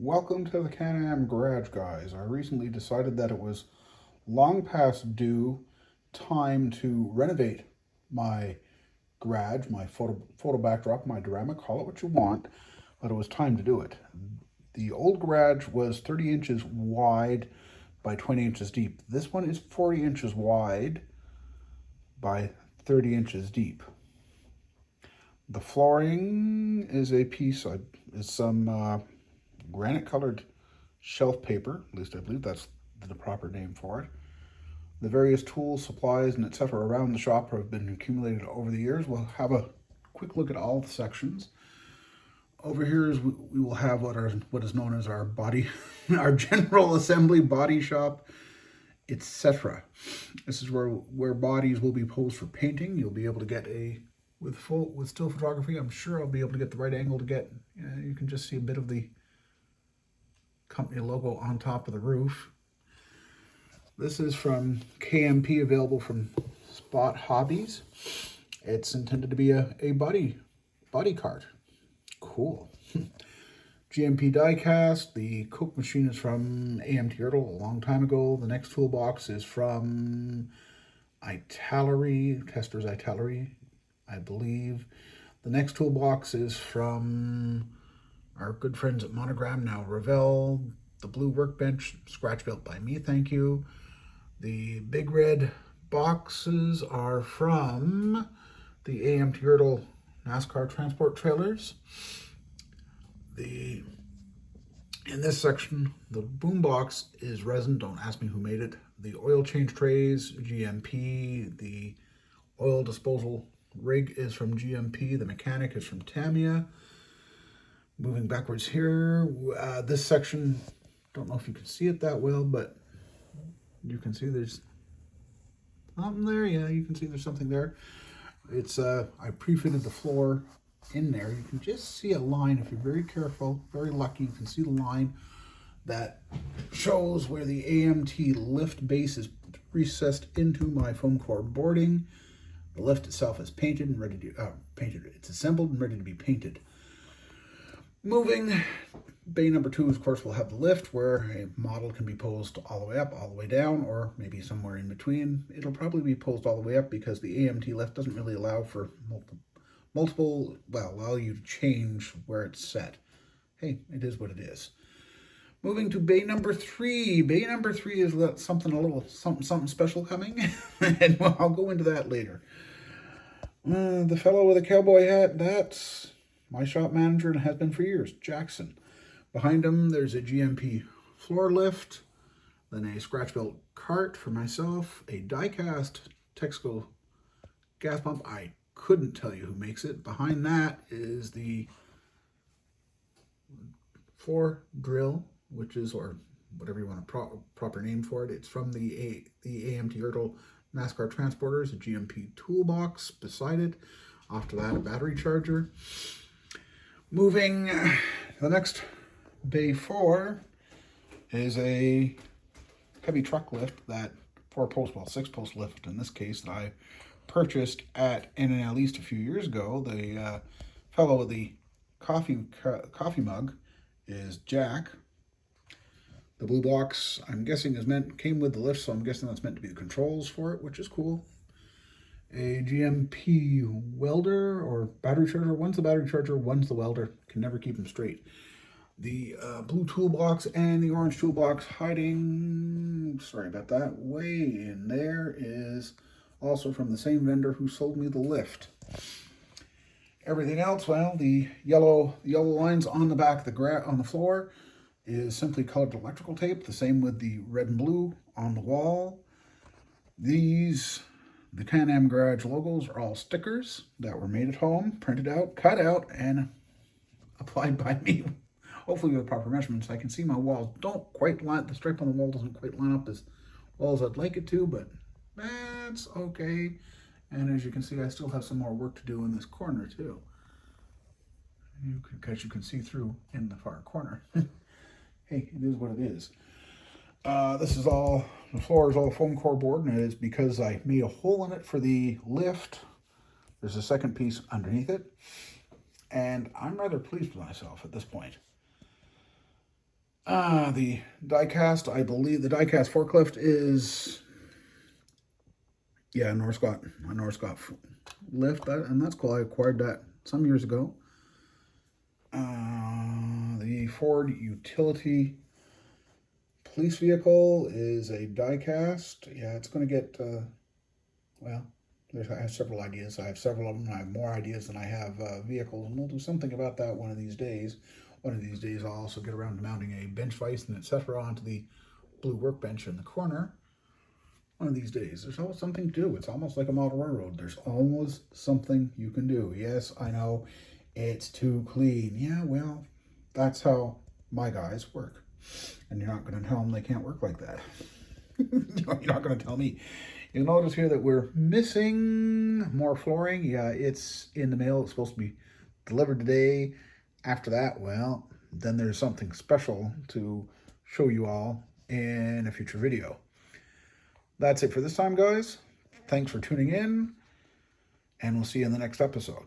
Welcome to the Can-Am Garage, guys. I recently decided that it was long past due time to renovate my garage, my photo backdrop, my diorama, call it what you want, but it was time to do it. The old garage was 30 inches wide by 20 inches deep. This one is 40 inches wide by 30 inches deep. The flooring is some granite colored shelf paper, at least I believe that's the proper name for it. The various tools, supplies, and etc. around the shop have been accumulated over the years. We'll have a quick look at all the sections. Over here we will have what is known as our body, our general assembly, body shop, etc. This is where bodies will be posed for painting. You'll be able to get with still photography. I'm sure I'll be able to get the right angle to get. You can just see a bit of the company logo on top of the roof. This is from Gmp, available from Spot Hobbies. It's intended to be a body cart. Cool. Gmp diecast. The Coke machine is from Untitled a long time ago. The next toolbox is from Testers Italeri, I believe. The next toolbox is from our good friends at Monogram, now Revell. The blue Workbench, scratch built by me, thank you. The big red boxes are from the Untitled NASCAR transport trailers. In this section, the boom box is resin. Don't ask me who made it. The oil change trays, GMP. The oil disposal rig is from GMP. The mechanic is from Tamiya. Moving backwards here, this section, don't know if you can see it that well, but you can see there's something there. Yeah, you can see there's something there. It's I pre-fitted the floor in there. You can just see a line if you're very careful, very lucky. You can see the line that shows where the AMT lift base is recessed into my foam core boarding. The lift itself is painted and ready to It's assembled and ready to be painted. Moving, bay number 2, of course, will have the lift where a model can be posed all the way up, all the way down, or maybe somewhere in between. It'll probably be posed all the way up because the AMT lift doesn't really allow for allow you to change where it's set. Hey, it is what it is. Moving to bay number 3. Bay number 3 is something special coming, and I'll go into that later. The fellow with a cowboy hat, that's my shop manager and has been for years, Jackson. Behind him, there's a Gmp Floor Lift, then a scratch-built cart for myself, a die-cast Texaco gas pump. I couldn't tell you who makes it. Behind that is the floor drill, which is, or whatever you want a proper name for it. It's from the Untitled NASCAR transporters, a GMP toolbox beside it. After that, a battery charger. Moving, the next bay 4 is a heavy truck lift, that 6-post lift in this case, that I purchased at N&L East a few years ago. The fellow with the coffee mug is Jack. The blue box, I'm guessing, came with the lift, so I'm guessing that's meant to be the controls for it, which is cool. A GMP welder or battery charger. One's the battery charger, one's the welder. Can never keep them straight. The blue toolbox and the orange toolbox hiding, sorry about that, way in there, is also from the same vendor who sold me the lift. Everything else, well, the yellow lines on the back of on the floor is simply colored electrical tape. The same with the red and blue on the wall. The Can-Am Garage logos are all stickers that were made at home, printed out, cut out, and applied by me. Hopefully with proper measurements. I can see my walls don't quite line, the stripe on the wall doesn't quite line up as well as I'd like it to, but that's okay. And as you can see, I still have some more work to do in this corner too. Because you can see through in the far corner. Hey, it is what it is. The floor is all foam core board, and it is because I made a hole in it for the lift. There's a second piece underneath it, and I'm rather pleased with myself at this point. The die-cast, I believe the die-cast forklift is, yeah, a North lift, and that's cool. I acquired that some years ago. The Ford utility police vehicle is a die-cast. Yeah, it's going to get, well, I have several ideas. I have several of them. I have more ideas than I have vehicles, and we'll do something about that one of these days. One of these days, I'll also get around to mounting a bench vise and etc. onto the blue workbench in the corner. One of these days, there's always something to do. It's almost like a model railroad. There's always something you can do. Yes, I know it's too clean. Yeah, well, that's how my guys work. And you're not going to tell them they can't work like that. You're not going to tell me. You'll notice here that we're missing more flooring. Yeah, it's in the mail. It's supposed to be delivered today. After that, well, then there's something special to show you all in a future video. That's it for this time, guys. Thanks for tuning in, and we'll see you in the next episode.